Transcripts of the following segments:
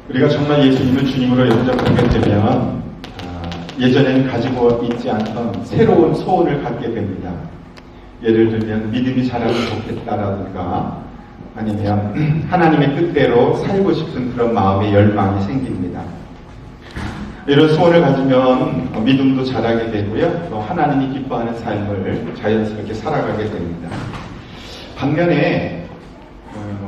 우리가 정말 예수님을 주님으로 영접하게 되면 예전에는 가지고 있지 않던 새로운 소원을 갖게 됩니다. 예를 들면 믿음이 자라면 좋겠다라든가 아니면 하나님의 뜻대로 살고 싶은 그런 마음의 열망이 생깁니다. 이런 소원을 가지면 믿음도 자라게 되고요. 또 하나님이 기뻐하는 삶을 자연스럽게 살아가게 됩니다. 반면에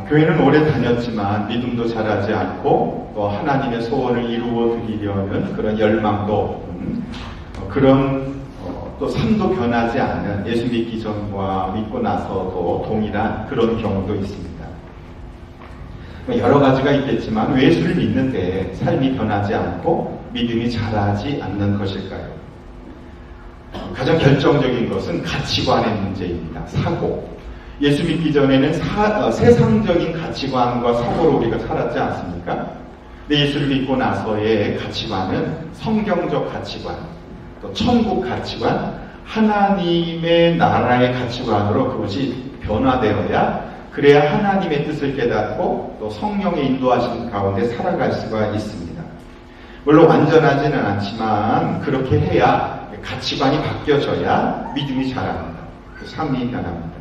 교회는 오래 다녔지만 믿음도 자라지 않고 또 하나님의 소원을 이루어 드리려는 그런 열망도 그런 또 삶도 변하지 않는 예수 믿기 전과 믿고 나서도 동일한 그런 경우도 있습니다. 여러 가지가 있겠지만 왜 예수를 믿는데 삶이 변하지 않고 믿음이 자라지 않는 것일까요? 가장 결정적인 것은 가치관의 문제입니다. 사고. 예수 믿기 전에는 세상적인 가치관과 사고로 우리가 살았지 않습니까? 근데 예수를 믿고 나서의 가치관은 성경적 가치관, 또 천국 가치관, 하나님의 나라의 가치관으로 그것이 변화되어야 그래야 하나님의 뜻을 깨닫고 또 성령의 인도하신 가운데 살아갈 수가 있습니다. 물론 완전하지는 않지만 그렇게 해야 가치관이 바뀌어져야 믿음이 자랍니다. 그 삶이 변합니다.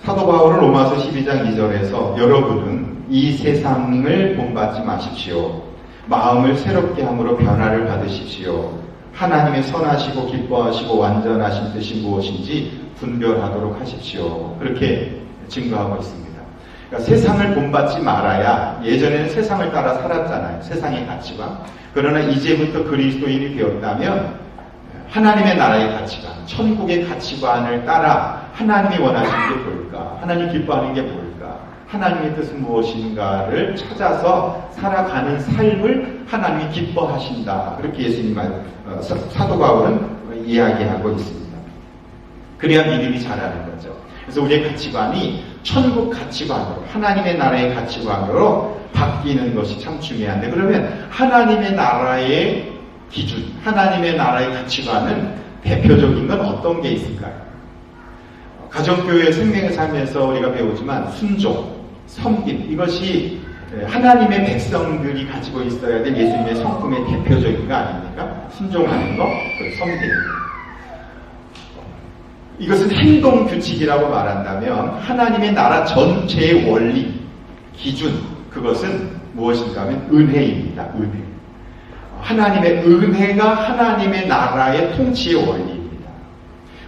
사도 바울은 로마서 12장 2절에서 여러분은 이 세상을 본받지 마십시오. 마음을 새롭게 함으로 변화를 받으십시오. 하나님의 선하시고 기뻐하시고 완전하신 뜻이 무엇인지 분별하도록 하십시오. 그렇게 증거하고 있습니다. 그러니까 세상을 본받지 말아야 예전에는 세상을 따라 살았잖아요. 세상의 가치관. 그러나 이제부터 그리스도인이 되었다면 하나님의 나라의 가치관, 천국의 가치관을 따라 하나님이 원하시는 게 뭘까? 하나님 기뻐하는 게 뭘까? 하나님의 뜻은 무엇인가를 찾아서 살아가는 삶을 하나님이 기뻐하신다. 그렇게 예수님 사도 바울은 이야기하고 있습니다. 그래야 믿음이 자라는 거죠. 그래서 우리의 가치관이 천국 가치관으로, 하나님의 나라의 가치관으로 바뀌는 것이 참 중요한데, 그러면 하나님의 나라의 기준, 하나님의 나라의 가치관은 대표적인 건 어떤 게 있을까요? 가정교회 생명의 삶에서 우리가 배우지만 순종, 섬김, 이것이 하나님의 백성들이 가지고 있어야 될 예수님의 성품의 대표적인 거 아닙니까? 순종하는 것, 섬김. 이것은 행동 규칙이라고 말한다면 하나님의 나라 전체의 원리, 기준, 그것은 무엇인가 하면 은혜입니다. 은혜. 하나님의 은혜가 하나님의 나라의 통치의 원리입니다.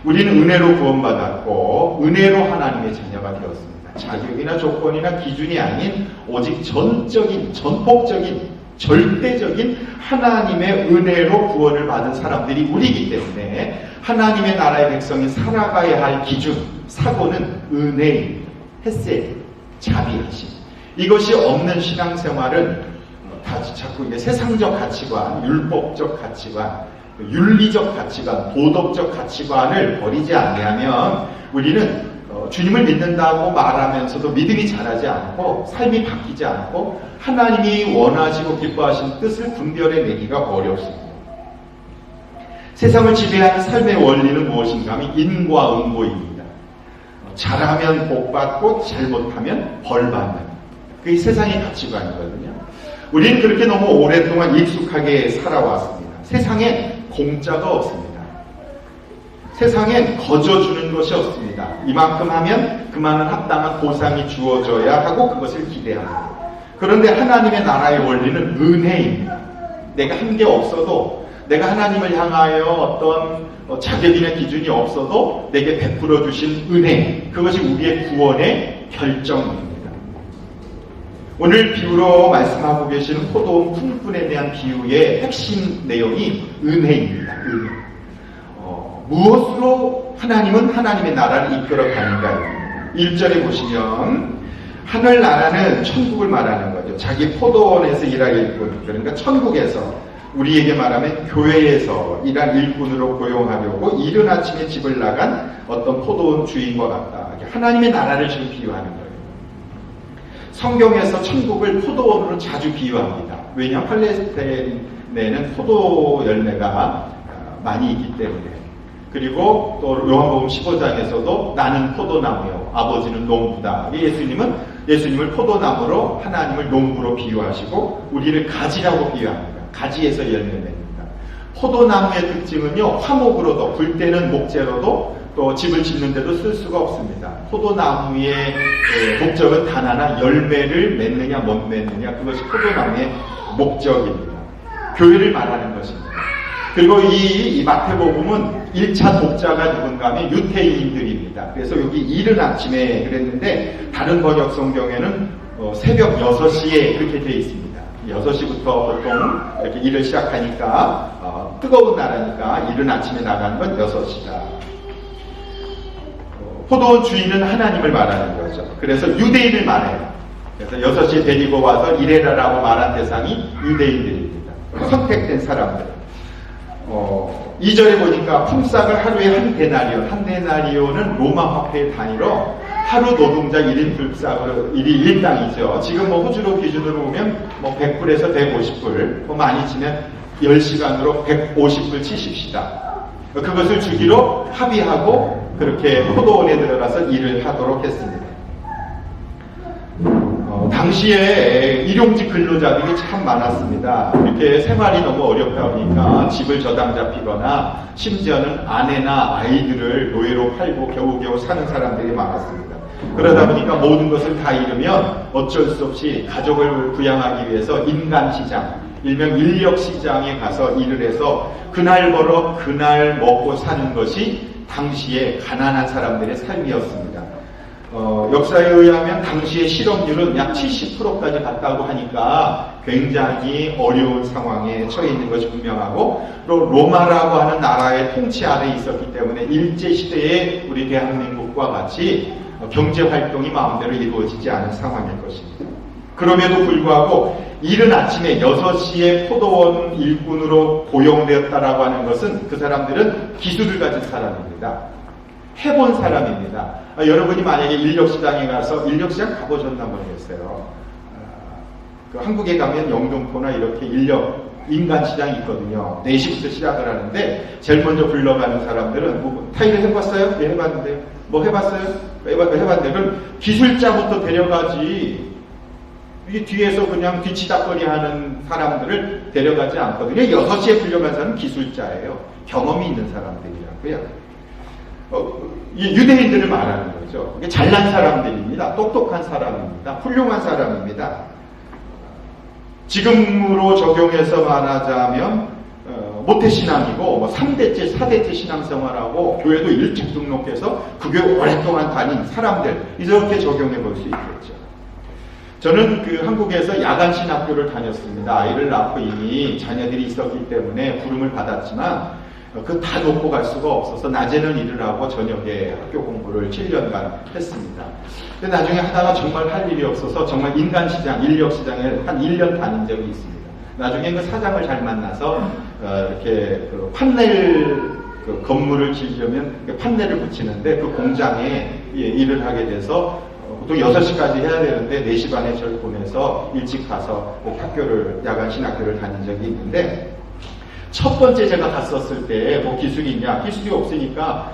우리는 은혜로 구원받았고 은혜로 하나님의 자녀가 되었습니다. 자격이나 조건이나 기준이 아닌 오직 전적인, 전폭적인, 절대적인 하나님의 은혜로 구원을 받은 사람들이 우리이기 때문에 하나님의 나라의 백성이 살아가야 할 기준, 사고는 은혜입니다. 햇셋, 자비하심. 이것이 없는 신앙생활은 자꾸 이제 세상적 가치관, 율법적 가치관, 윤리적 가치관, 도덕적 가치관을 버리지 않으면 우리는 주님을 믿는다고 말하면서도 믿음이 자라지 않고 삶이 바뀌지 않고 하나님이 원하시고 기뻐하신 뜻을 분별해내기가 어렵습니다. 세상을 지배하는 삶의 원리는 무엇인가 하면 인과응보입니다. 잘하면 복받고 잘못하면 벌받는. 그게 세상의 가치관이거든요. 우리는 그렇게 너무 오랫동안 익숙하게 살아왔습니다. 세상에 공짜가 없습니다. 세상엔 거저주는 것이 없습니다. 이만큼 하면 그만한 합당한 보상이 주어져야 하고 그것을 기대합니다. 그런데 하나님의 나라의 원리는 은혜입니다. 내가 한 게 없어도, 내가 하나님을 향하여 어떤 자격이나 기준이 없어도 내게 베풀어 주신 은혜, 그것이 우리의 구원의 결정입니다. 오늘 비유로 말씀하고 계시는 포도원 품꾼에 대한 비유의 핵심 내용이 은혜입니다. 은혜. 무엇으로 하나님은 하나님의 나라를 이끌어가는가요? 1절에 보시면 하늘나라는 천국을 말하는 거죠. 자기 포도원에서 일할 일꾼, 그러니까 천국에서, 우리에게 말하면 교회에서 일할 일꾼으로 고용하려고 이른 아침에 집을 나간 어떤 포도원 주인과 같다. 하나님의 나라를 지금 비유하는 거예요. 성경에서 천국을 포도원으로 자주 비유합니다. 왜냐? 팔레스타인에는 포도 열매가 많이 있기 때문에. 그리고 또 요한복음 15장에서도 나는 포도나무요 아버지는 농부다. 예수님을 포도나무로 하나님을 농부로 비유하시고 우리를 가지라고 비유합니다. 가지에서 열매 맺는다. 포도나무의 특징은요, 화목으로도 불 때는 목재로도 또 집을 짓는데도 쓸 수가 없습니다. 포도나무의 목적은 단 하나, 열매를 맺느냐 못 맺느냐, 그것이 포도나무의 목적입니다. 교회를 말하는 것입니다. 그리고 이 마태복음은 1차 독자가 누군가 하면 유태인들입니다. 그래서 여기 이른 아침에 그랬는데 다른 번역 성경에는 새벽 6시에 그렇게 되어 있습니다. 6시부터 보통 이렇게 일을 시작하니까 뜨거운 나라니까 이른 아침에 나가는 건 6시다. 포도원 주인은 하나님을 말하는 거죠. 그래서 유대인을 말해요. 그래서 6시에 데리고 와서 일해라라고 말한 대상이 유대인들입니다. 선택된 사람들. 2절에 보니까 품삯을 하루에 한 데나리온은 로마 화폐의 단위로 하루 노동자 1인 품삯으로 1인 1당이죠. 지금 호주로 기준으로 보면 100불에서 150불, 많이 치면 10시간으로 150불 치십시다. 그것을 주기로 합의하고 그렇게 포도원에 들어가서 일을 하도록 했습니다. 당시에 일용직 근로자들이 참 많았습니다. 이렇게 생활이 너무 어렵다 보니까 집을 저당 잡히거나 심지어는 아내나 아이들을 노예로 팔고 겨우겨우 사는 사람들이 많았습니다. 그러다 보니까 모든 것을 다 잃으면 어쩔 수 없이 가족을 부양하기 위해서 인간시장, 일명 인력시장에 가서 일을 해서 그날 벌어 그날 먹고 사는 것이 당시에 가난한 사람들의 삶이었습니다. 역사에 의하면 당시의 실업률은 약 70%까지 갔다고 하니까 굉장히 어려운 상황에 처해 있는 것이 분명하고, 또 로마라고 하는 나라의 통치 아래에 있었기 때문에 일제시대에 우리 대한민국과 같이 경제활동이 마음대로 이루어지지 않은 상황일 것입니다. 그럼에도 불구하고 이른 아침에 6시에 포도원 일꾼으로 고용되었다라고 하는 것은 그 사람들은 기술을 가진 사람입니다. 해본 사람입니다. 여러분이 만약에 인력시장에 가서, 인력시장 가보셨나 모르겠어요. 그 한국에 가면 영등포나 이렇게 인간시장이 있거든요. 4시부터 시작을 하는데 제일 먼저 불러가는 사람들은 타일을 해봤어요? 네, 해봤는데요. 뭐 해봤어요? 해봤는데 그럼 기술자부터 데려가지, 이 뒤에서 그냥 뒤치다거리 하는 사람들을 데려가지 않거든요. 6시에 불려간 사람은 기술자예요. 경험이 있는 사람들이라고요. 유대인들을 말하는 거죠. 잘난 사람들입니다. 똑똑한 사람입니다. 훌륭한 사람입니다. 지금으로 적용해서 말하자면 모태신앙이고 3대째, 4대째 신앙생활하고 교회도 일찍 등록해서 그 교회 오랫동안 다닌 사람들, 이렇게 적용해 볼 수 있겠죠. 저는 한국에서 야간 신학교를 다녔습니다. 아이를 낳고 이미 자녀들이 있었기 때문에 부름을 받았지만 다 놓고 갈 수가 없어서 낮에는 일을 하고 저녁에 학교 공부를 7년간 했습니다. 근데 나중에 하다가 정말 할 일이 없어서 정말 인간시장, 인력시장에 한 1년 다닌 적이 있습니다. 나중에 그 사장을 잘 만나서 이렇게 판넬 건물을 지으려면 판넬을 붙이는데 그 공장에 일을 하게 돼서 보통 6시까지 해야 되는데 4시 반에 저를 보내서 일찍 가서 학교를, 야간 신학교를 다닌 적이 있는데, 첫 번째 제가 갔었을 때 기술이 있냐? 기술이 없으니까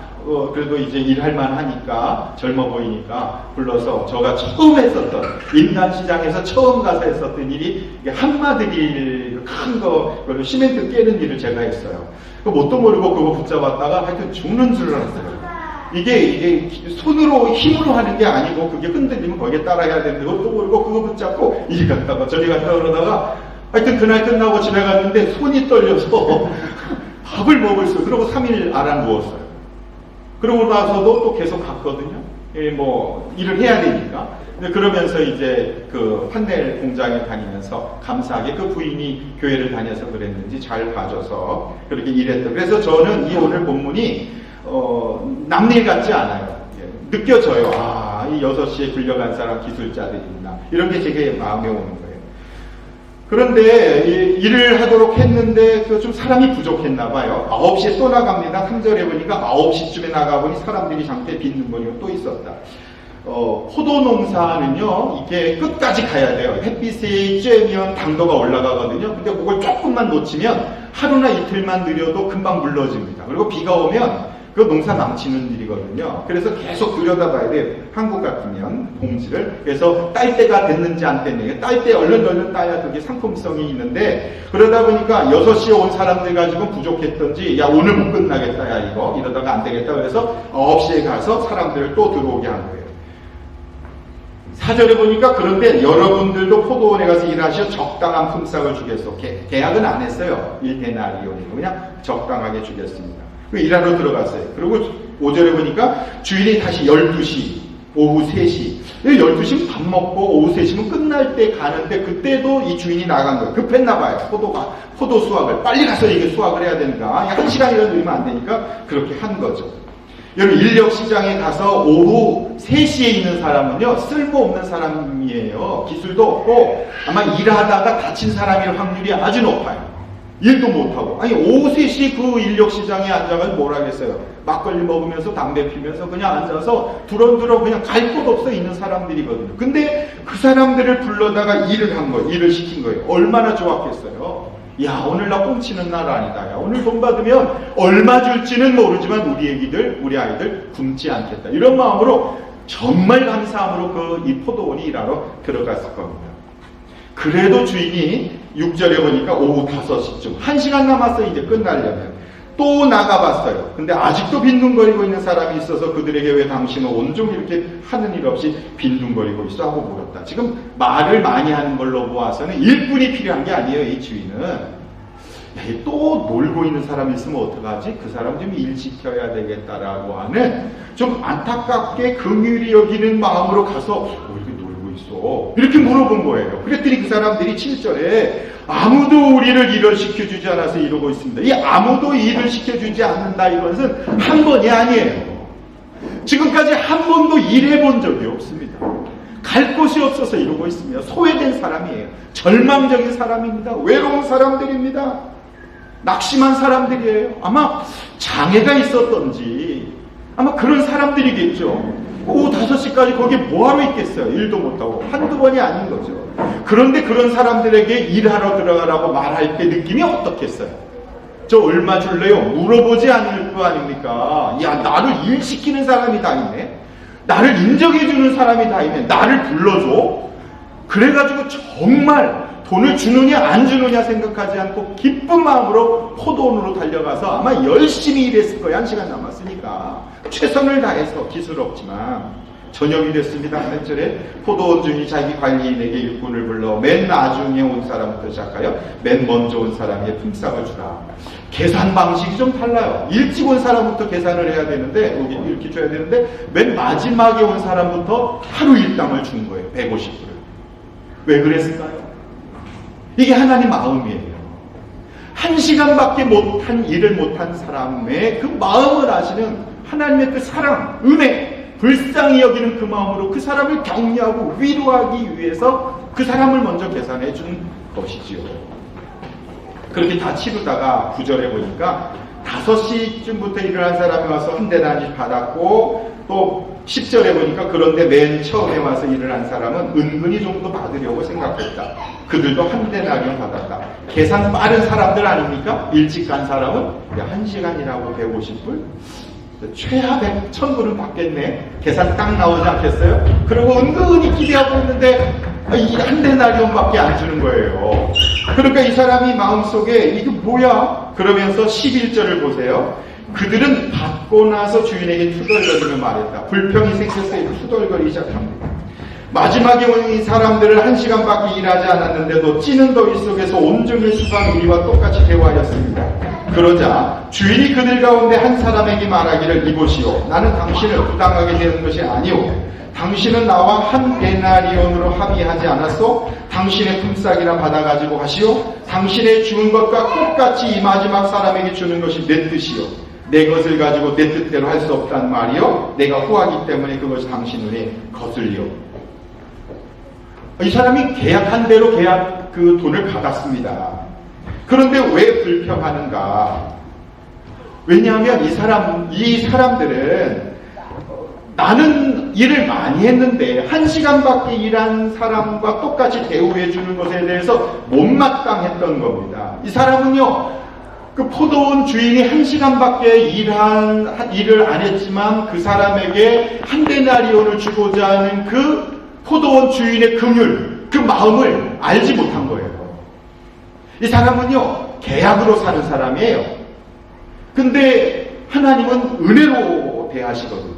그래도 이제 일할 만하니까 젊어 보이니까 불러서 제가 처음 했었던, 인간시장에서 처음 가서 했었던 일이 한마드릴 큰 거, 시멘트 깨는 일을 제가 했어요. 뭣도 모르고 그거 붙잡았다가 하여튼 죽는 줄 알았어요. 이게 손으로 힘으로 하는 게 아니고 그게 흔들리면 거기에 따라해야 되는데 그것도 모르고 그거 붙잡고 이리 갔다가 저리 갔다가 그러다가 하여튼 그날 끝나고 집에 갔는데 손이 떨려서 밥을 먹을 수, 그러고 3일 알아 누웠어요. 그러고 나서도 또 계속 갔거든요. 일을 해야 되니까. 그러면서 이제 그 판넬 공장에 다니면서 감사하게 그 부인이 교회를 다녀서 그랬는지 잘 봐줘서 그렇게 일했던. 그래서 저는 이 오늘 본문이 남일 같지 않아요. 느껴져요. 이 6시에 불려간 사람 기술자들이구나. 이런 게 제게 마음에 오는 거예요. 그런데 일을 하도록 했는데 좀 사람이 부족했나 봐요. 9시에 또 나갑니다. 3절에 보니까 9시쯤에 나가보니 사람들이 장터에 빚는 거니까 또 있었다. 포도 농사는요, 이게 끝까지 가야 돼요. 햇빛이 쬐면 당도가 올라가거든요. 근데 그걸 조금만 놓치면 하루나 이틀만 느려도 금방 물러집니다. 그리고 비가 오면 그 농사 망치는 일이거든요. 그래서 계속 들여다봐야 돼요. 한국 같으면 봉지를. 그래서 딸 때가 됐는지 안 됐는지. 딸 때 얼른 따야 그게 상품성이 있는데, 그러다 보니까 6시에 온 사람들 가지고 부족했던지, 야, 오늘 못 끝나겠다, 야, 이거. 이러다가 안 되겠다. 그래서 9시에 가서 사람들을 또 들어오게 한 거예요. 사절에 보니까 그런데 여러분들도 포도원에 가서 일하시어 적당한 품삯을 주겠소. 계약은 안 했어요. 1데나리온이고 그냥 적당하게 주겠습니다. 일하러 들어갔어요. 그리고 5절에 보니까 주인이 다시 12시, 오후 3시. 12시면 밥 먹고 오후 3시면 끝날 때 가는데 그때도 이 주인이 나간 거예요. 급했나 봐요. 포도 수확을. 빨리 가서 이게 수확을 해야 되니까. 1시간이라도 늦으면 안 되니까 그렇게 한 거죠. 여러분, 인력시장에 가서 오후 3시에 있는 사람은요, 쓸모없는 사람이에요. 기술도 없고, 아마 일하다가 다친 사람일 확률이 아주 높아요. 일도 못하고. 아니, 오후 3시 그 인력시장에 앉아가지고 뭘 하겠어요? 막걸리 먹으면서 담배 피면서 그냥 앉아서 두런두런 그냥 갈 곳 없어 있는 사람들이거든요. 근데 그 사람들을 불러다가 일을 한 거예요. 일을 시킨 거예요. 얼마나 좋았겠어요? 야, 오늘 나 꽁치는 날 아니다. 야, 오늘 돈 받으면 얼마 줄지는 모르지만 우리 아이들 굶지 않겠다. 이런 마음으로 정말 감사함으로 이 포도원이 일하러 들어갔을 겁니다. 그래도 주인이 6절에 보니까 오후 5시쯤 1시간 남았어 이제 끝나려면 또 나가봤어요. 근데 아직도 빈둥거리고 있는 사람이 있어서 그들에게 왜 당신은 온종일 이렇게 하는 일 없이 빈둥거리고 있어? 하고 물었다. 지금 말을 많이 하는 걸로 보아서는 일꾼이 필요한 게 아니에요. 이 주인은. 또 놀고 있는 사람이 있으면 어떡하지? 그 사람 좀 일 시켜야 되겠다라고 하는 좀 안타깝게 긍휼히 여기는 마음으로 가서 이렇게 놀고 있어. 이렇게 물어본 거예요. 그랬더니 그 사람들이 7절에 아무도 우리를 일을 시켜주지 않아서 이러고 있습니다. 이 아무도 일을 시켜주지 않는다 이것은 한 번이 아니에요. 지금까지 한 번도 일해본 적이 없습니다. 갈 곳이 없어서 이러고 있습니다. 소외된 사람이에요. 절망적인 사람입니다. 외로운 사람들입니다. 낙심한 사람들이에요. 아마 장애가 있었던지 아마 그런 사람들이겠죠. 오후 5시까지 거기에 뭐하러 있겠어요. 일도 못하고. 한두 번이 아닌 거죠. 그런데 그런 사람들에게 일하러 들어가라고 말할 때 느낌이 어떻겠어요? 저 얼마 줄래요? 물어보지 않을 거 아닙니까? 야, 나를 일시키는 사람이 다 있네. 나를 인정해주는 사람이 다 있네. 나를 불러줘. 그래가지고 정말 돈을 주느냐 안 주느냐 생각하지 않고 기쁜 마음으로 포도원으로 달려가서 아마 열심히 일했을 거예요. 1시간 남았으니까. 최선을 다해서 기술 없지만 저녁이 됐습니다. 8절에 포도원 주인이 자기 관리인에게 일꾼을 불러 맨 나중에 온 사람부터 시작하여 맨 먼저 온 사람에게 품삯을 주라. 계산 방식이 좀 달라요. 일찍 온 사람부터 계산을 해야 되는데 이렇게 줘야 되는데 맨 마지막에 온 사람부터 하루 일당을 준 거예요. 150불을. 왜 그랬을까요? 이게 하나님 마음이에요. 1시간밖에 못한 일을 못한 사람의 그 마음을 아시는 하나님의 그 사랑, 은혜, 불쌍히 여기는 그 마음으로 그 사람을 격려하고 위로하기 위해서 그 사람을 먼저 계산해 준 것이지요. 그렇게 다 치르다가 9절에 보니까 5시쯤부터 일을 한 사람이 와서 한 대나리 받았고 또 10절에 보니까 그런데 맨 처음에 와서 일을 한 사람은 은근히 좀 더 받으려고 생각했다. 그들도 한 대나리온 받았다. 계산 빠른 사람들 아닙니까? 일찍 간 사람은 1시간이라고 150불? 최하 100,000불은 받겠네. 계산 딱 나오지 않겠어요? 그리고 은근히 기대하고 있는데 이 한 데나리온밖에 안 주는 거예요. 그러니까 이 사람이 마음속에 이게 뭐야? 그러면서 11절을 보세요. 그들은 받고 나서 주인에게 투덜거리며 말했다. 불평이 생겨서 투덜거리기 시작합니다. 마지막에 온 이 사람들을 1시간밖에 일하지 않았는데도 찌는 더위 속에서 온종일 수고한 우리와 똑같이 대화하였습니다. 그러자 주인이 그들 가운데 한 사람에게 말하기를 이보시오. 나는 당신을 부당하게 대는 것이 아니오. 당신은 나와 한 데나리온으로 합의하지 않았소? 당신의 품삯이나 받아가지고 하시오. 당신의 주는 것과 똑같이 이 마지막 사람에게 주는 것이 내 뜻이오. 내 것을 가지고 내 뜻대로 할 수 없단 말이오. 내가 후하기 때문에 그것이 당신 눈에 거슬리오. 이 사람이 계약한 대로 그 돈을 받았습니다. 그런데 왜 불평하는가? 왜냐하면 이 사람들은 나는 일을 많이 했는데 1시간밖에 일한 사람과 똑같이 대우해 주는 것에 대해서 못마땅했던 겁니다. 이 사람은요, 그 포도원 주인이 1시간밖에 일을 안 했지만 그 사람에게 한 데나리온을 주고자 하는 그 포도원 주인의 긍휼, 그 마음을 알지 못한 거예요. 이 사람은요, 계약으로 사는 사람이에요. 근데 하나님은 은혜로 대하시거든요.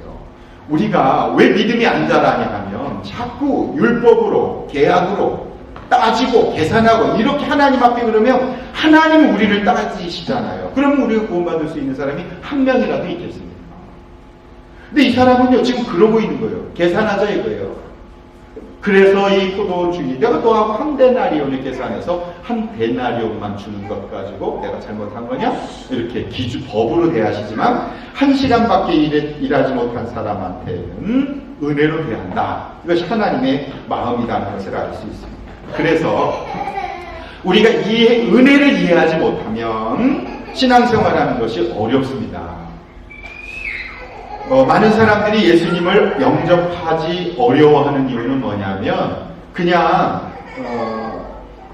우리가 왜 믿음이 안 자라냐 하면 자꾸 율법으로, 계약으로 따지고 계산하고 이렇게 하나님 앞에 그러면 하나님이 우리를 따지시잖아요. 그러면 우리가 구원받을 수 있는 사람이 한 명이라도 있겠습니까? 근데 이 사람은요, 지금 그러고 있는 거예요. 계산하자 이거예요. 그래서 이 포도원 주인이 내가 너하고 한 데나리온을 계산해서 한 데나리온만 주는 것 가지고 내가 잘못한 거냐? 이렇게 법으로 대하시지만 1시간밖에 일하지 못한 사람한테는 은혜로 대한다. 이것이 하나님의 마음이라는 것을 알 수 있습니다. 그래서 우리가 은혜를 이해하지 못하면 신앙생활하는 것이 어렵습니다. 많은 사람들이 예수님을 영접하지 어려워하는 이유는 뭐냐면 그냥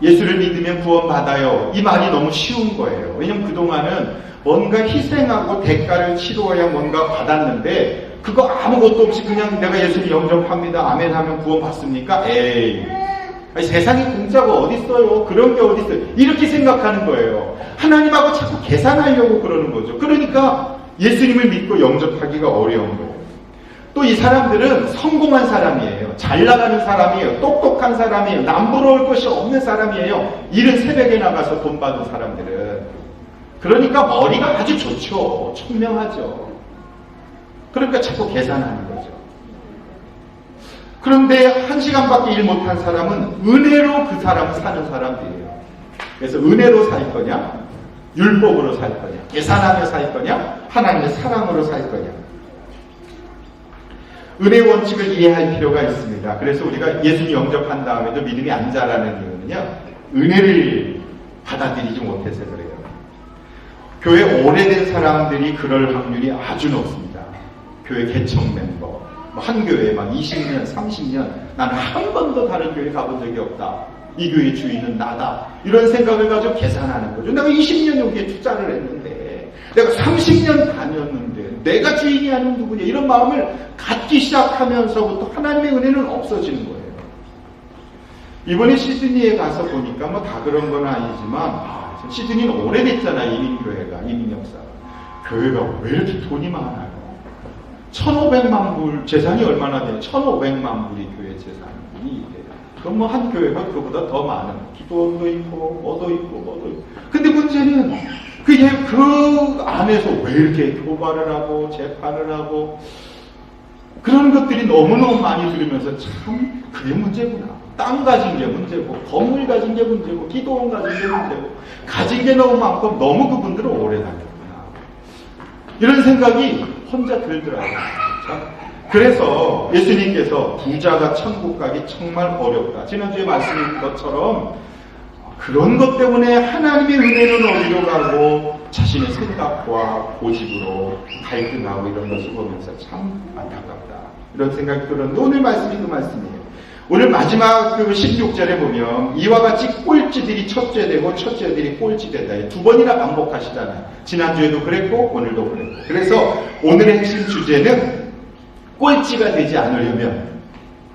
예수를 믿으면 구원받아요. 이 말이 너무 쉬운 거예요. 왜냐면 그동안은 뭔가 희생하고 대가를 치루어야 뭔가 받았는데 그거 아무것도 없이 그냥 내가 예수님 영접합니다. 아멘 하면 구원받습니까? 에이. 아니, 세상에 공짜가 어딨어요? 그런 게 어딨어요? 이렇게 생각하는 거예요. 하나님하고 자꾸 계산하려고 그러는 거죠. 그러니까 예수님을 믿고 영접하기가 어려운 거예요. 또 이 사람들은 성공한 사람이에요. 잘 나가는 사람이에요. 똑똑한 사람이에요. 남부러울 것이 없는 사람이에요. 이른 새벽에 나가서 돈 받은 사람들은. 그러니까 머리가 아주 좋죠. 총명하죠. 그러니까 자꾸 계산하는 거죠. 그런데 1시간밖에 일 못한 사람은 은혜로 그 사람을 사는 사람들이에요. 그래서 은혜로 살 거냐? 율법으로 살 거냐? 계산하며 살 거냐? 하나님의 사랑으로 살 거냐? 은혜 원칙을 이해할 필요가 있습니다. 그래서 우리가 예수님 영접한 다음에도 믿음이 안 자라는 이유는요, 은혜를 받아들이지 못해서 그래요. 교회 오래된 사람들이 그럴 확률이 아주 높습니다. 교회 개척 멤버. 한 교회에 막 20년, 30년, 나는 한 번도 다른 교회 가본 적이 없다. 이 교회 주인은 나다. 이런 생각을 가지고 계산하는 거죠. 내가 20년 여기에 투자를 했는데, 내가 30년 다녔는데, 내가 주인이 아닌 누구냐. 이런 마음을 갖기 시작하면서부터 하나님의 은혜는 없어지는 거예요. 이번에 시드니에 가서 보니까 뭐 다 그런 건 아니지만, 시드니는 오래됐잖아, 이민교회가, 이민역사가. 교회가 왜 이렇게 돈이 많아요? 1,500만 불, 재산이 얼마나 돼요? 1,500만 불이 교회 재산이 돼요. 그럼 뭐 한 교회가 그보다 더 많은, 기도원도 있고, 뭐도 있고. 근데 문제는, 그게 그 안에서 왜 이렇게 교발을 하고, 재판을 하고, 그런 것들이 너무너무 많이 들으면서 참, 그게 문제구나. 땅 가진 게 문제고, 건물 가진 게 문제고, 기도원 가진 게 문제고, 가진 게 너무 많고, 너무 그분들은 오래 다녔구나. 이런 생각이 혼자 들더라고요. 그래서 예수님께서 부자가 천국 가기 정말 어렵다. 지난주에 말씀드린 것처럼 그런 것 때문에 하나님의 은혜는 어디로 가고 자신의 생각과 고집으로 갈등하고 이런 것을 보면서 참 안타깝다. 이런 생각이 들었는데 오늘 말씀이 그 말씀이에요. 오늘 마지막 그 16절에 보면 이와 같이 꼴찌들이 첫째되고 첫째들이 꼴찌되다. 두 번이나 반복하시잖아요. 지난주에도 그랬고 오늘도 그랬고. 그래서 오늘의 핵심 주제는 꼴찌가 되지 않으려면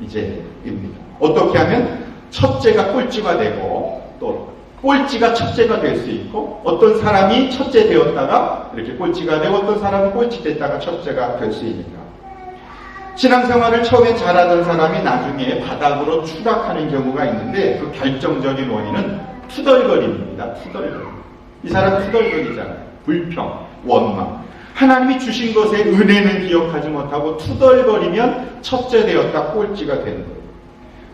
이제입니다. 어떻게 하면 첫째가 꼴찌가 되고 또 꼴찌가 첫째가 될 수 있고 어떤 사람이 첫째 되었다가 이렇게 꼴찌가 되고 어떤 사람은 꼴찌 됐다가 첫째가 될 수 있는가. 신앙생활을 처음에 잘하던 사람이 나중에 바닥으로 추락하는 경우가 있는데 그 결정적인 원인은 투덜거림입니다. 투덜거림. 이 사람은 투덜거리잖아요. 불평, 원망. 하나님이 주신 것의 은혜는 기억하지 못하고 투덜거리면 첫째 되었다 꼴찌가 되는 거예요.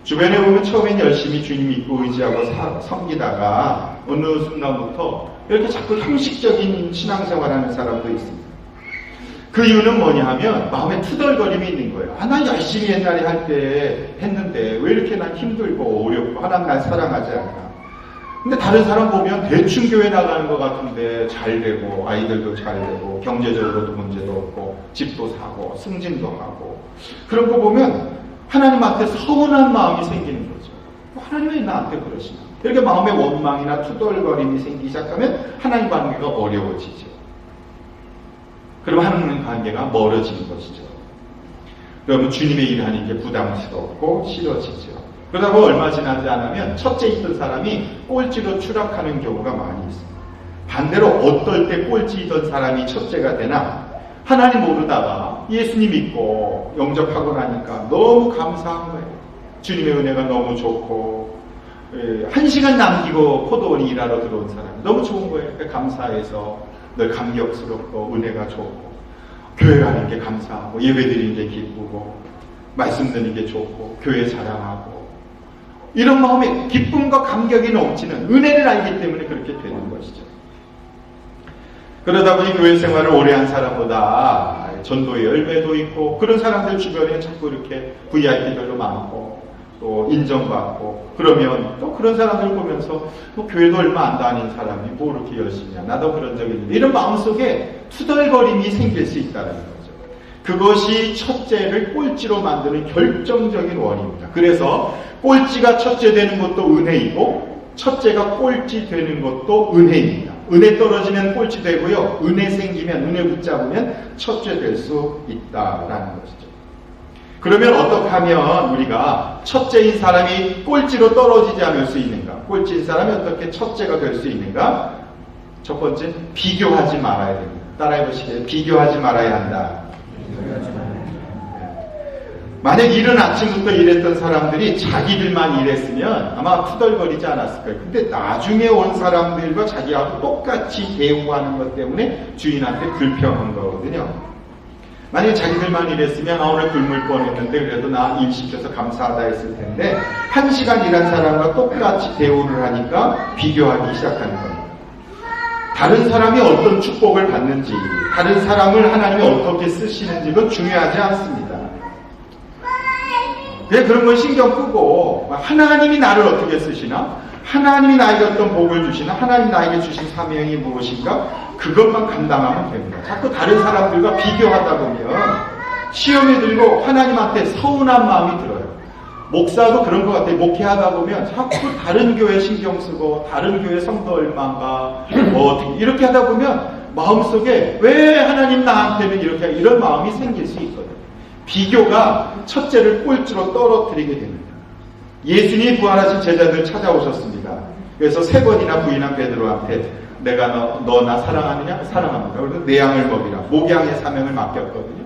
주변에 보면 처음엔 열심히 주님 믿고 의지하고 섬기다가 어느 순간부터 이렇게 자꾸 형식적인 신앙생활하는 사람도 있습니다. 그 이유는 뭐냐 하면 마음에 투덜거림이 있는 거예요. 난 열심히 옛날에 할 때 했는데 왜 이렇게 난 힘들고 어렵고 하나님 날 사랑하지 않나. 근데 다른 사람 보면 대충 교회 나가는 것 같은데 잘 되고 아이들도 잘 되고 경제적으로도 문제도 없고 집도 사고 승진도 하고 그런 거 보면 하나님한테 서운한 마음이 생기는 거죠. 하나님 왜 나한테 그러시나. 이렇게 마음의 원망이나 투덜거림이 생기기 시작하면 하나님 관계가 어려워지죠. 그럼 하나님 관계가 멀어지는 것이죠. 그러면 주님의 일을 하는 게 부담스럽고 싫어지죠. 그러다 보면 얼마 지나지 않으면 첫째 있던 사람이 꼴찌로 추락하는 경우가 많이 있습니다. 반대로 어떨 때 꼴찌이던 사람이 첫째가 되나? 하나님 모르다가 예수님 믿고 영접하고 나니까 너무 감사한 거예요. 주님의 은혜가 너무 좋고, 1시간 남기고 포도원이 일하러 들어온 사람이 너무 좋은 거예요. 감사해서 늘 감격스럽고 은혜가 좋고, 교회 가는 게 감사하고, 예배 드리는 게 기쁘고, 말씀 듣는 게 좋고, 교회 자랑하고, 이런 마음에 기쁨과 감격이 넘치는 은혜를 알기 때문에 그렇게 되는 것이죠. 그러다 보니 교회 생활을 오래 한 사람보다 전도의 열매도 있고, 그런 사람들 주변에 자꾸 이렇게 VIP들도 많고 또 인정받고, 그러면 또 그런 사람들 보면서 뭐 교회도 얼마 안 다닌 사람이 뭐 이렇게 열심히 하냐, 나도 그런 적이 있는데, 이런 마음속에 투덜거림이 생길 수 있다는 거죠. 그것이 첫째를 꼴찌로 만드는 결정적인 원인입니다. 그래서 꼴찌가 첫째 되는 것도 은혜이고, 첫째가 꼴찌 되는 것도 은혜입니다. 은혜 떨어지면 꼴찌 되고요, 은혜 생기면, 은혜 붙잡으면 첫째 될 수 있다라는 것이죠. 그러면 어떻게 하면 우리가 첫째인 사람이 꼴찌로 떨어지지 않을 수 있는가? 꼴찌인 사람이 어떻게 첫째가 될 수 있는가? 첫 번째, 비교하지 말아야 됩니다. 따라해 보시게요. 비교하지 말아야 한다. 만약 이른 아침부터 일했던 사람들이 자기들만 일했으면 아마 투덜거리지 않았을 거예요. 근데 나중에 온 사람들과 자기하고 똑같이 대우하는 것 때문에 주인한테 불평한 거거든요. 만약에 자기들만 일했으면 오늘 굶을 뻔했는데 그래도 나 일 시켜서 감사하다 했을 텐데, 1시간 일한 사람과 똑같이 대우를 하니까 비교하기 시작하는 겁니다. 다른 사람이 어떤 축복을 받는지, 다른 사람을 하나님이 어떻게 쓰시는지 그건 중요하지 않습니다. 왜 그런 걸 신경 끄고 하나님이 나를 어떻게 쓰시나? 하나님이 나에게 어떤 복을 주시나? 하나님이 나에게 주신 사명이 무엇인가? 그것만 감당하면 됩니다. 자꾸 다른 사람들과 비교하다 보면 시험에 들고 하나님한테 서운한 마음이 들어요. 목사도 그런 것 같아요. 목회하다 보면 자꾸 다른 교회 신경 쓰고, 다른 교회 성도 얼마인가 이렇게 하다 보면 마음속에 왜 하나님 나한테는 이렇게, 이런 마음이 생길 수 있거든요. 비교가 첫째를 꼴찌로 떨어뜨리게 됩니다. 예수님이 부활하신 제자들 찾아오셨습니다. 그래서 3번이나 부인한 베드로한테 내가 너 나 사랑하느냐? 사랑합니다. 그래서 내 양을 먹이라. 목양의 사명을 맡겼거든요.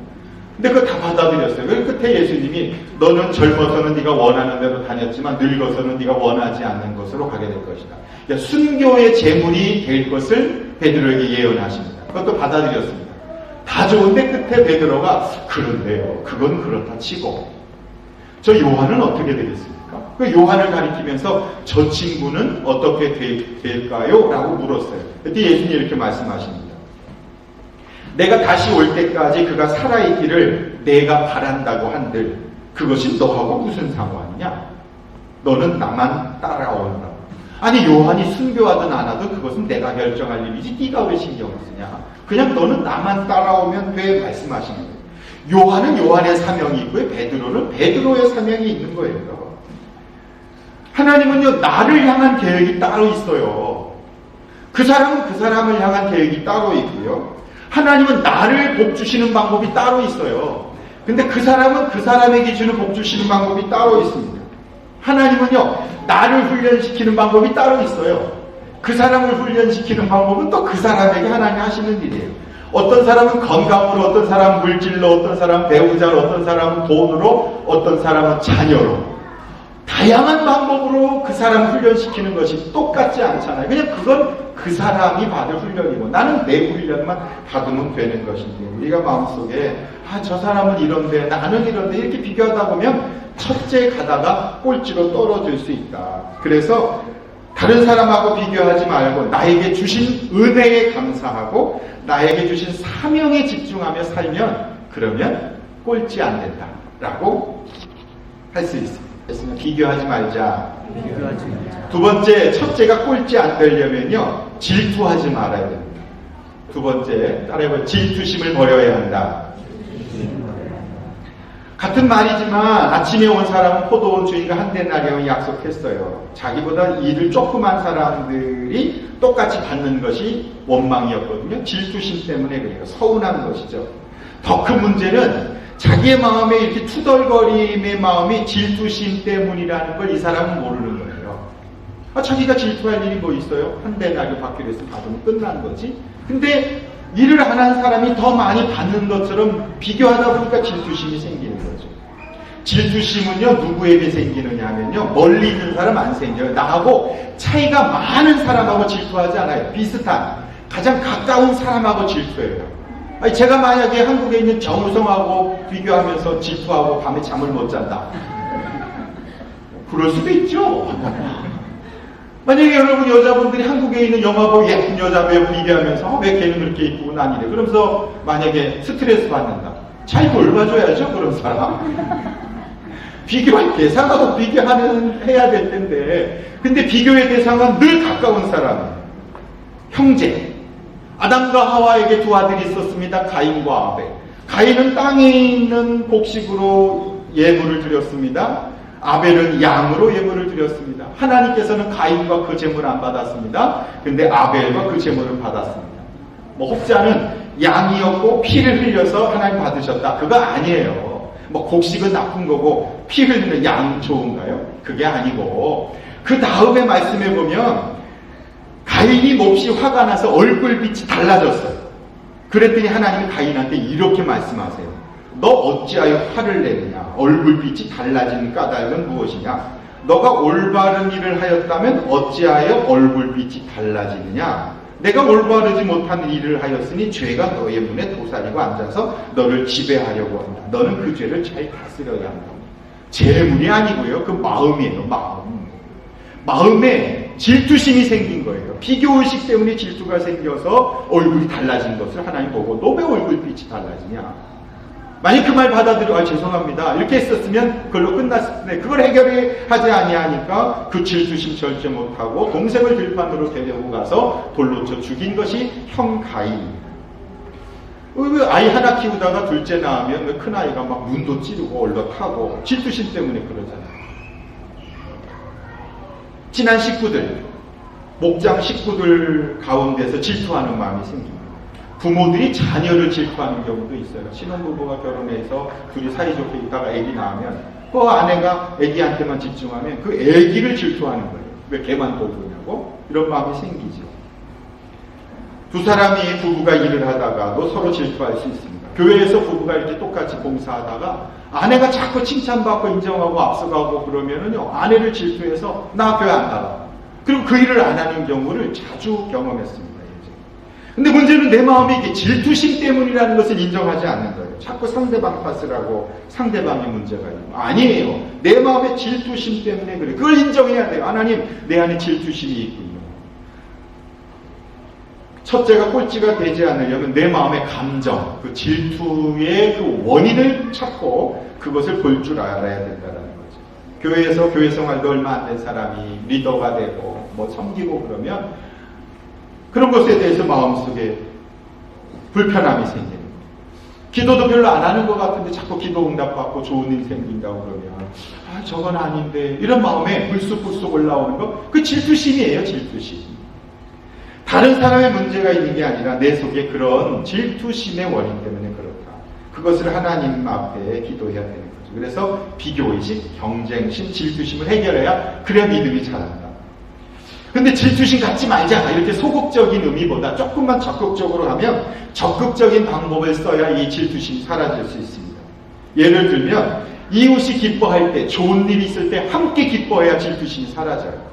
근데 그거 다 받아들였어요. 그래서 끝에 예수님이 너는 젊어서는 네가 원하는 대로 다녔지만 늙어서는 네가 원하지 않는 것으로 가게 될 것이다. 그러니까 순교의 제물이 될 것을 베드로에게 예언하십니다. 그것도 받아들였습니다. 다 좋은데 끝에 베드로가 그런데요, 그건 그렇다 치고 저 요한은 어떻게 되겠습니까? 그 요한을 가리키면서 저 친구는 어떻게 될까요? 라고 물었어요. 그때 예수님이 이렇게 말씀하십니다. 내가 다시 올 때까지 그가 살아있기를 내가 바란다고 한들 그것이 너하고 무슨 상관이냐? 너는 나만 따라온다. 아니 요한이 순교하든 안 하든 그것은 내가 결정할 일이지 네가 왜 신경을 쓰냐? 그냥 너는 나만 따라오면 돼 말씀하시는 거예요. 요한은 요한의 사명이 있고요, 베드로는 베드로의 사명이 있는 거예요. 하나님은요, 나를 향한 계획이 따로 있어요. 그 사람은 그 사람을 향한 계획이 따로 있고요, 하나님은 나를 복 주시는 방법이 따로 있어요. 근데 그 사람은 그 사람에게 주는 복 주시는 방법이 따로 있습니다. 하나님은요, 나를 훈련시키는 방법이 따로 있어요. 그 사람을 훈련시키는 방법은 또 그 사람에게 하나님이 하시는 일이에요. 어떤 사람은 건강으로, 어떤 사람은 물질로, 어떤 사람은 배우자로, 어떤 사람은 돈으로, 어떤 사람은 자녀로, 다양한 방법으로 그 사람을 훈련시키는 것이 똑같지 않잖아요. 그냥 그건 그 사람이 받을 훈련이고 나는 내 훈련만 받으면 되는 것인데, 우리가 마음속에 저 사람은 이런데 나는 이런데 이렇게 비교하다 보면 첫째 가다가 꼴찌로 떨어질 수 있다. 그래서 다른 사람하고 비교하지 말고 나에게 주신 은혜에 감사하고 나에게 주신 사명에 집중하며 살면 그러면 꼴찌 안 된다라고 할 수 있습니다. 비교하지 말자. 두 번째, 첫째가 꼴찌 안 되려면요, 질투하지 말아야 됩니다. 두 번째, 따라해봐요. 질투심을 버려야 한다. 같은 말이지만 아침에 온 사람은 포도원 주인과 한 데나리온을 약속했어요. 자기보다 일을 조그만 사람들이 똑같이 받는 것이 원망이었거든요. 질투심 때문에 그래요. 서운한 것이죠. 더 큰 문제는 자기의 마음에 이렇게 투덜거림의 마음이 질투심 때문이라는 걸 이 사람은 모르는 거예요. 자기가 질투할 일이 뭐 있어요? 한 데나리온 받기로 해서 받으면 끝난 거지. 근데 일을 안 한 사람이 더 많이 받는 것처럼 비교하다 보니까 질투심이 생기는 거죠. 질투심은요, 누구에게 생기느냐 하면요, 멀리 있는 사람 안 생겨요. 나하고 차이가 많은 사람하고 질투하지 않아요. 비슷한, 가장 가까운 사람하고 질투해요. 제가 만약에 한국에 있는 정우성하고 비교하면서 질투하고 밤에 잠을 못 잔다. 그럴 수도 있죠. 만약에 여러분 여자분들이 한국에 있는 영화 보고 예쁜 여자 배우 비교하면서 왜 걔는 그렇게 이쁘고 난 이래. 그러면서 만약에 스트레스 받는다. 잘 돌봐줘야죠, 그런 사람. 비교할 대상하고 해야 될 텐데. 근데 비교의 대상은 늘 가까운 사람이에요. 형제. 아담과 하와에게 두 아들이 있었습니다. 가인과 아벨. 가인은 땅에 있는 곡식으로 예물을 드렸습니다. 아벨은 양으로 예물을 드렸습니다. 하나님께서는 가인과 그 제물을 안 받았습니다. 근데 아벨과 그 제물을 받았습니다. 혹자는 양이었고 피를 흘려서 하나님 받으셨다. 그거 아니에요. 곡식은 나쁜 거고 피 흘리는 양 좋은가요? 그게 아니고, 그 다음에 말씀해 보면 가인이 몹시 화가 나서 얼굴빛이 달라졌어요. 그랬더니 하나님이 가인한테 이렇게 말씀하세요. 너 어찌하여 화를 내느냐? 얼굴빛이 달라진 까닭은 무엇이냐? 너가 올바른 일을 하였다면 어찌하여 얼굴빛이 달라지느냐? 내가 올바르지 못한 일을 하였으니 죄가 너의 문에 도사리고 앉아서 너를 지배하려고 한다. 너는 그 죄를 잘 다스려야 한다. 재물이 아니고요. 그 마음이에요. 마음에 질투심이 생긴 거예요. 비교의식 때문에 질투가 생겨서 얼굴이 달라진 것을 하나님 보고 너 왜 얼굴빛이 달라지냐? 만약 그 말 받아들여 죄송합니다 이렇게 했었으면 그걸로 끝났을 텐데 그걸 해결하지 아니하니까 그 질투심 절제 못하고 동생을 들판으로 데려오고 가서 돌로 쳐 죽인 것이 형 가인입니다. 아이 하나 키우다가 둘째 낳으면 큰아이가 막 눈도 찌르고 얼렁하고 질투심 때문에 그러잖아요. 친한 식구들, 목장 식구들 가운데서 질투하는 마음이 생깁니다. 부모들이 자녀를 질투하는 경우도 있어요. 신혼부부가 결혼해서 둘이 사이좋게 있다가 아기 낳으면 그 아내가 아기한테만 집중하면 그 아기를 질투하는 거예요. 왜 걔만 돌보냐고? 이런 마음이 생기죠. 두 사람이 부부가 일을 하다가도 서로 질투할 수 있습니다. 교회에서 부부가 이렇게 똑같이 봉사하다가 아내가 자꾸 칭찬받고 인정하고 앞서가고 그러면은요, 아내를 질투해서 나 교회 안 나가. 그리고 그 일을 안 하는 경우를 자주 경험했습니다. 근데 문제는 내 마음이 이게 질투심 때문이라는 것을 인정하지 않는 거예요. 자꾸 상대방 탓을 하고 상대방의 문제가 있고. 아니에요. 내 마음의 질투심 때문에 그래. 그걸 인정해야 돼요. 하나님, 내 안에 질투심이 있군요. 첫째가 꼴찌가 되지 않으려면 내 마음의 감정, 그 질투의 그 원인을 찾고 그것을 볼 줄 알아야 된다는 거죠. 교회에서 교회 생활도 얼마 안 된 사람이 리더가 되고 섬기고 그러면 그런 것에 대해서 마음속에 불편함이 생기는 거예요. 기도도 별로 안 하는 것 같은데 자꾸 기도 응답받고 좋은 일 생긴다고 그러면 저건 아닌데 이런 마음에 불쑥불쑥 올라오는 거, 그 질투심이에요. 질투심. 다른 사람의 문제가 있는 게 아니라 내 속에 그런 질투심의 원인 때문에 그렇다. 그것을 하나님 앞에 기도해야 되는 거죠. 그래서 비교의식, 경쟁심, 질투심을 해결해야 그래야 믿음이 자란다. 근데 질투심 갖지 말자 이렇게 소극적인 의미보다 조금만 적극적으로 하면 적극적인 방법을 써야 이 질투심이 사라질 수 있습니다. 예를 들면 이웃이 기뻐할 때, 좋은 일이 있을 때 함께 기뻐해야 질투심이 사라져요.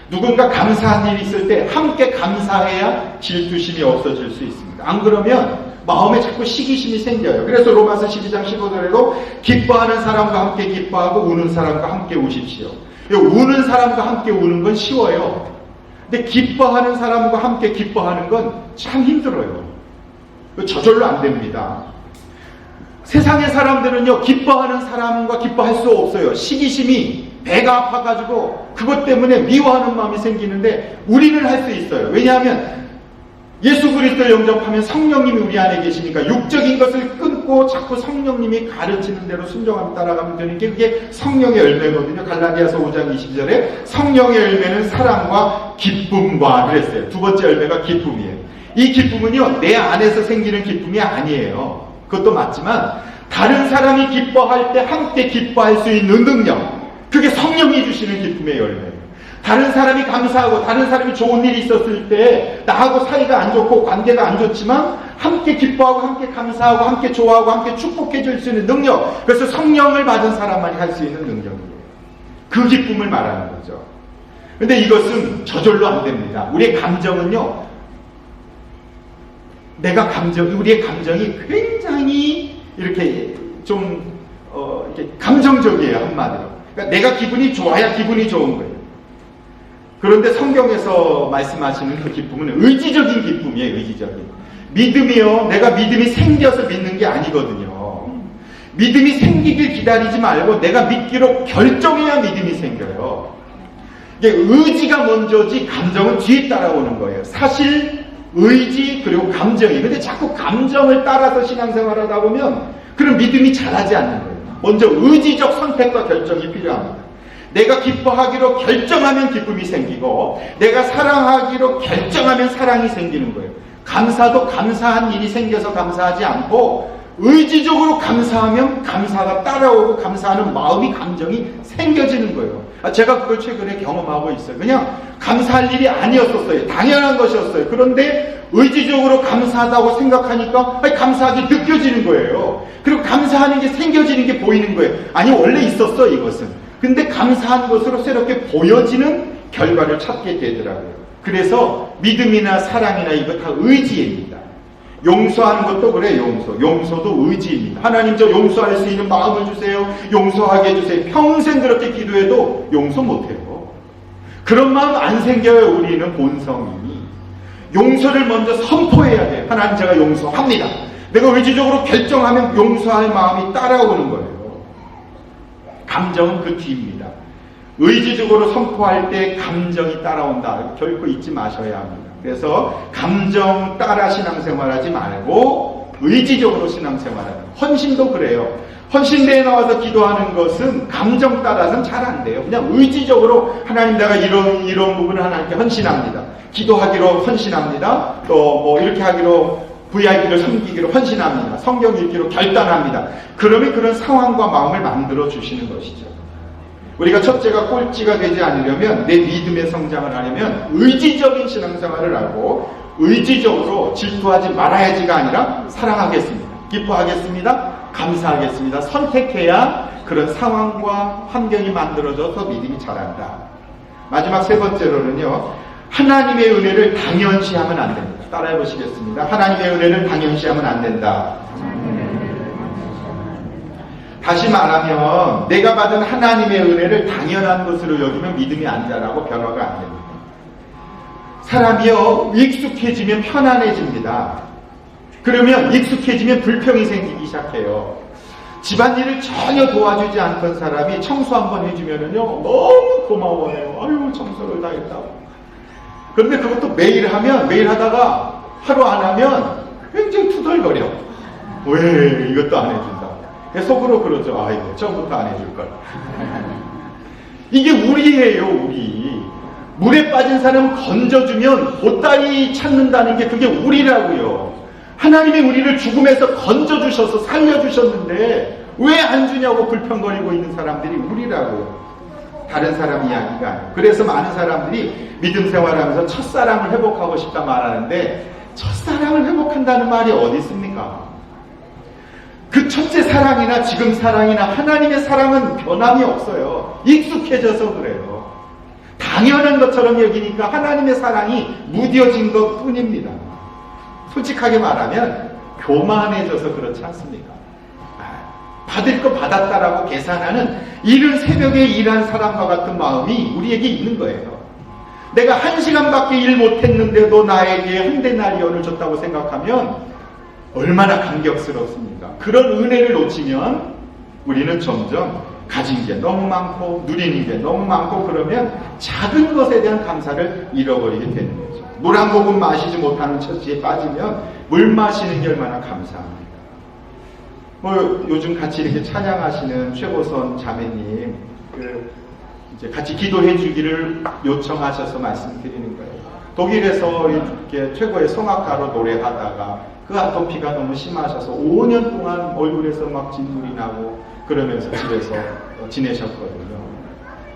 누군가 감사한 일이 있을 때 함께 감사해야 질투심이 없어질 수 있습니다. 안 그러면 마음에 자꾸 시기심이 생겨요. 그래서 로마서 12장 15절에도 기뻐하는 사람과 함께 기뻐하고 우는 사람과 함께 우십시오. 우는 사람과 함께 우는 건 쉬워요. 근데 기뻐하는 사람과 함께 기뻐하는 건 참 힘들어요. 저절로 안 됩니다. 세상의 사람들은요, 기뻐하는 사람과 기뻐할 수 없어요. 시기심이 배가 아파가지고 그것 때문에 미워하는 마음이 생기는데 우리는 할 수 있어요. 왜냐하면 예수 그리스도를 영접하면 성령님이 우리 안에 계시니까 육적인 것을 끊고 자꾸 성령님이 가르치는 대로 순종하며 따라가면 되는 게 그게 성령의 열매거든요. 갈라디아서 5장 20절에 성령의 열매는 사랑과 기쁨과 그랬어요. 두 번째 열매가 기쁨이에요. 이 기쁨은요, 내 안에서 생기는 기쁨이 아니에요. 그것도 맞지만 다른 사람이 기뻐할 때 함께 기뻐할 수 있는 능력, 그게 성령이 주시는 기쁨의 열매예요. 다른 사람이 감사하고 다른 사람이 좋은 일이 있었을 때 나하고 사이가 안 좋고 관계가 안 좋지만 함께 기뻐하고 함께 감사하고 함께 좋아하고 함께 축복해 줄 수 있는 능력, 그래서 성령을 받은 사람만이 할 수 있는 능력이에요. 그 기쁨을 말하는 거죠. 근데 이것은 저절로 안 됩니다. 우리의 감정은요, 우리의 감정이 굉장히 이렇게 좀 이렇게 감정적이에요. 한마디로. 그러니까 내가 기분이 좋아야 기분이 좋은 거예요. 그런데 성경에서 말씀하시는 그 기쁨은 의지적인 기쁨이에요. 의지적인. 믿음이요, 내가 믿음이 생겨서 믿는 게 아니거든요. 믿음이 생기길 기다리지 말고 내가 믿기로 결정해야 믿음이 생겨요. 이게 의지가 먼저지 감정은 뒤에 따라오는 거예요. 사실, 의지, 그리고 감정이. 근데 자꾸 감정을 따라서 신앙생활을 하다 보면 그런 믿음이 자라지 않는 거예요. 먼저 의지적 선택과 결정이 필요합니다. 내가 기뻐하기로 결정하면 기쁨이 생기고 내가 사랑하기로 결정하면 사랑이 생기는 거예요. 감사도 감사한 일이 생겨서 감사하지 않고 의지적으로 감사하면 감사가 따라오고 감사하는 마음이, 감정이 생겨지는 거예요. 제가 그걸 최근에 경험하고 있어요. 그냥 감사할 일이 아니었었어요. 당연한 것이었어요. 그런데 의지적으로 감사하다고 생각하니까 감사하게 느껴지는 거예요. 그리고 감사하는 게 생겨지는 게 보이는 거예요. 아니, 원래 있었어 이것은. 근데 감사한 것으로 새롭게 보여지는 결과를 찾게 되더라고요. 그래서 믿음이나 사랑이나 이거 다 의지입니다. 용서하는 것도 그래요. 용서도 의지입니다. 하나님, 저 용서할 수 있는 마음을 주세요. 용서하게 해주세요. 평생 그렇게 기도해도 용서 못해요. 그런 마음 안 생겨요. 우리는 본성이. 용서를 먼저 선포해야 돼요. 하나님, 제가 용서합니다. 내가 의지적으로 결정하면 용서할 마음이 따라오는 거예요. 감정은 그 뒤입니다. 의지적으로 선포할 때 감정이 따라온다. 결코 잊지 마셔야 합니다. 그래서 감정 따라 신앙생활하지 말고 의지적으로 신앙생활하는. 헌신도 그래요. 헌신대에 나와서 기도하는 것은 감정 따라서는 잘 안 돼요. 그냥 의지적으로 하나님, 내가 이런 부분을 하나님께 헌신합니다. 기도하기로 헌신합니다. 또 뭐 이렇게 하기로 VIP를 섬기기로 헌신합니다. 성경 읽기로 결단합니다. 그러면 그런 상황과 마음을 만들어 주시는 것이죠. 우리가 첫째가 꼴찌가 되지 않으려면, 내 믿음의 성장을 하려면 의지적인 신앙생활을 하고 의지적으로 질투하지 말아야지가 아니라 사랑하겠습니다, 기뻐하겠습니다, 감사하겠습니다, 선택해야 그런 상황과 환경이 만들어져서 믿음이 자란다. 마지막 세 번째로는요, 하나님의 은혜를 당연시하면 안 됩니다. 따라해 보시겠습니다. 하나님의 은혜를 당연시하면 안 된다. 다시 말하면 내가 받은 하나님의 은혜를 당연한 것으로 여기면 믿음이 안 자라고 변화가 안 됩니다. 사람이요, 익숙해지면 편안해집니다. 그러면 익숙해지면 불평이 생기기 시작해요. 집안일을 전혀 도와주지 않던 사람이 청소 한번 해주면은요, 너무 고마워해요. 아유, 청소를 다 했다고. 그런데 그것도 매일 하면, 매일 하다가 하루 안 하면 굉장히 투덜거려. 왜 이것도 안 해준다. 속으로 그러죠. 아이고, 처음부터 안 해줄걸. 이게 우리예요, 우리. 물에 빠진 사람 건져주면 보따리 찾는다는 게 그게 우리라고요. 하나님이 우리를 죽음에서 건져주셔서 살려주셨는데 왜 안 주냐고 불평거리고 있는 사람들이 우리라고요. 다른 사람 이야기가 아니에요. 그래서 많은 사람들이 믿음 생활하면서 첫사랑을 회복하고 싶다 말하는데, 첫사랑을 회복한다는 말이 어디 있습니까? 그 첫째 사랑이나 지금 사랑이나 하나님의 사랑은 변함이 없어요. 익숙해져서 그래요. 당연한 것처럼 여기니까 하나님의 사랑이 무뎌진 것 뿐입니다. 솔직하게 말하면 교만해져서 그렇지 않습니까? 받을 거 받았다라고 계산하는, 이른 새벽에 일한 사람과 같은 마음이 우리에게 있는 거예요. 내가 1시간밖에 일 못했는데도 나에게 한 데나리온을 줬다고 생각하면 얼마나 감격스럽습니까? 그런 은혜를 놓치면 우리는 점점 가진 게 너무 많고 누리는 게 너무 많고, 그러면 작은 것에 대한 감사를 잃어버리게 되는 거죠. 물 한 모금 마시지 못하는 처지에 빠지면 물 마시는 게 얼마나 감사합니까? 요즘 같이 이렇게 찬양하시는 최보선 자매님, 이제 같이 기도해 주기를 요청하셔서 말씀드리는 거예요. 독일에서 이렇게 최고의 성악가로 노래하다가 그 아토피가 너무 심하셔서 5년 동안 얼굴에서 막 진물이 나고 그러면서 집에서 지내셨거든요.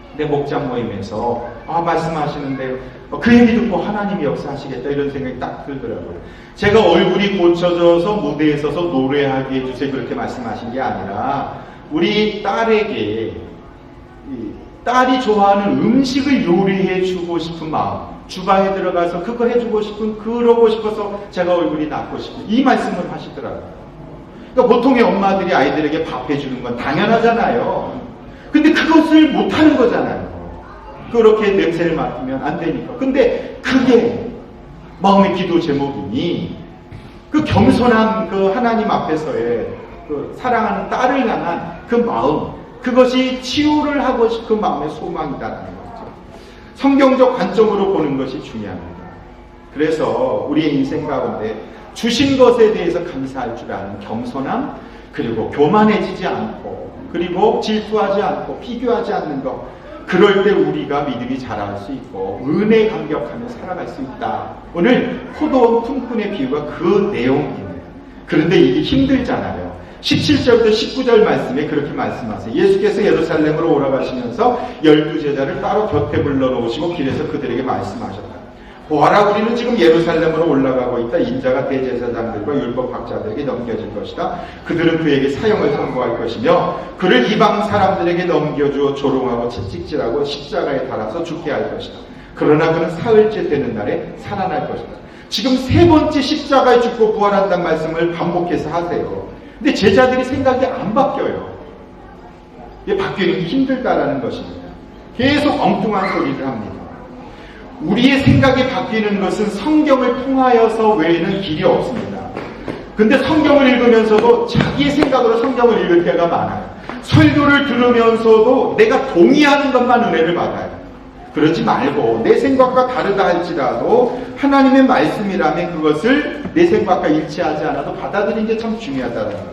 근데 목장 모임에서 말씀하시는데 그 얘기 듣고 하나님이 역사하시겠다 이런 생각이 딱 들더라고요. 제가 얼굴이 고쳐져서 무대에 서서 노래하게 해주세요 그렇게 말씀하신 게 아니라 우리 딸에게 딸이 좋아하는 음식을 요리해 주고 싶은 마음, 주방에 들어가서 그거 해주고 싶은, 그러고 싶어서 제가 얼굴이 낫고 싶은 이 말씀을 하시더라고요. 그러니까 보통의 엄마들이 아이들에게 밥 해주는 건 당연하잖아요. 근데 그것을 못하는 거잖아요. 그렇게 냄새를 맡으면 안 되니까. 근데 그게 마음의 기도 제목이니 그 겸손한 그 하나님 앞에서의 그 사랑하는 딸을 향한 그 마음, 그것이 치유를 하고 싶은 마음의 소망이다라는 거죠. 성경적 관점으로 보는 것이 중요합니다. 그래서 우리의 인생 가운데 주신 것에 대해서 감사할 줄 아는 겸손함, 그리고 교만해지지 않고, 그리고 질투하지 않고 비교하지 않는 것, 그럴 때 우리가 믿음이 자랄 수 있고 은혜에 감격하며 살아갈 수 있다. 오늘 포도원 품꾼의 비유가 그 내용입니다. 그런데 이게 힘들잖아요. 17절부터 19절 말씀에 그렇게 말씀하세요. 예수께서 예루살렘으로 올라가시면서 12제자를 따로 곁에 불러놓으시고 길에서 그들에게 말씀하셨다. 보아라, 우리는 지금 예루살렘으로 올라가고 있다. 인자가 대제사장들과 율법학자들에게 넘겨질 것이다. 그들은 그에게 사형을 선고할 것이며 그를 이방 사람들에게 넘겨주어 조롱하고 채찍질하고 십자가에 달아서 죽게 할 것이다. 그러나 그는 사흘째 되는 날에 살아날 것이다. 지금 세 번째 십자가에 죽고 부활한다는 말씀을 반복해서 하세요. 근데 제자들이 생각이 안 바뀌어요. 이게 바뀌는 게 힘들다라는 것입니다. 계속 엉뚱한 소리를 합니다. 우리의 생각이 바뀌는 것은 성경을 통하여서 외에는 길이 없습니다. 근데 성경을 읽으면서도 자기의 생각으로 성경을 읽을 때가 많아요. 설교를 들으면서도 내가 동의하는 것만 은혜를 받아요. 그러지 말고 내 생각과 다르다 할지라도 하나님의 말씀이라면 그것을 내 생각과 일치하지 않아도 받아들이는 게 참 중요하다는 거죠.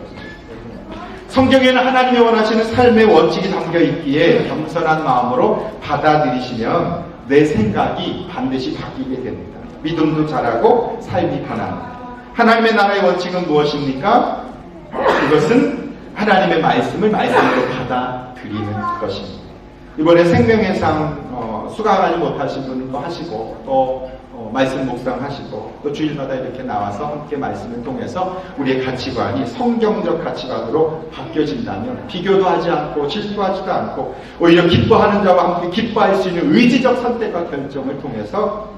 성경에는 하나님이 원하시는 삶의 원칙이 담겨 있기에 겸손한 마음으로 받아들이시면 내 생각이 반드시 바뀌게 됩니다. 믿음도 자라고 삶이 변합니다. 하나님의 나라의 원칙은 무엇입니까? 그것은 하나님의 말씀을 말씀으로 받아들이는 것입니다. 이번에 생명의 상 수강하지 못하신 분도 하시고 또 말씀 묵상하시고 또 주일마다 이렇게 나와서 함께 말씀을 통해서 우리의 가치관이 성경적 가치관으로 바뀌어진다면 비교도 하지 않고 질투하지도 않고 오히려 기뻐하는 자와 함께 기뻐할 수 있는 의지적 선택과 결정을 통해서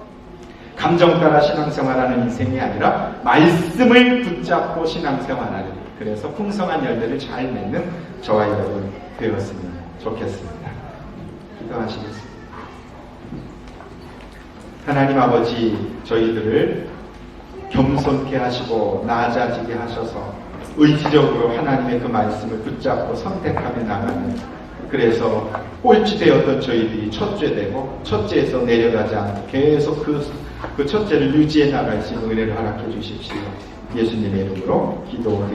감정 따라 신앙생활하는 인생이 아니라 말씀을 붙잡고 신앙생활하는, 그래서 풍성한 열매를 잘 맺는 저와 여러분 되었으면 좋겠습니다. 기도하시겠습니다. 하나님 아버지, 저희들을 겸손케 하시고 낮아지게 하셔서 의지적으로 하나님의 그 말씀을 붙잡고 선택하며 나가는, 그래서 꼴찌 되었던 저희들이 첫째되고 첫째에서 내려가지 않고 계속 그 첫째를 유지해 나갈 수 있는 은혜를 허락해 주십시오. 예수님의 이름으로 기도드립니다.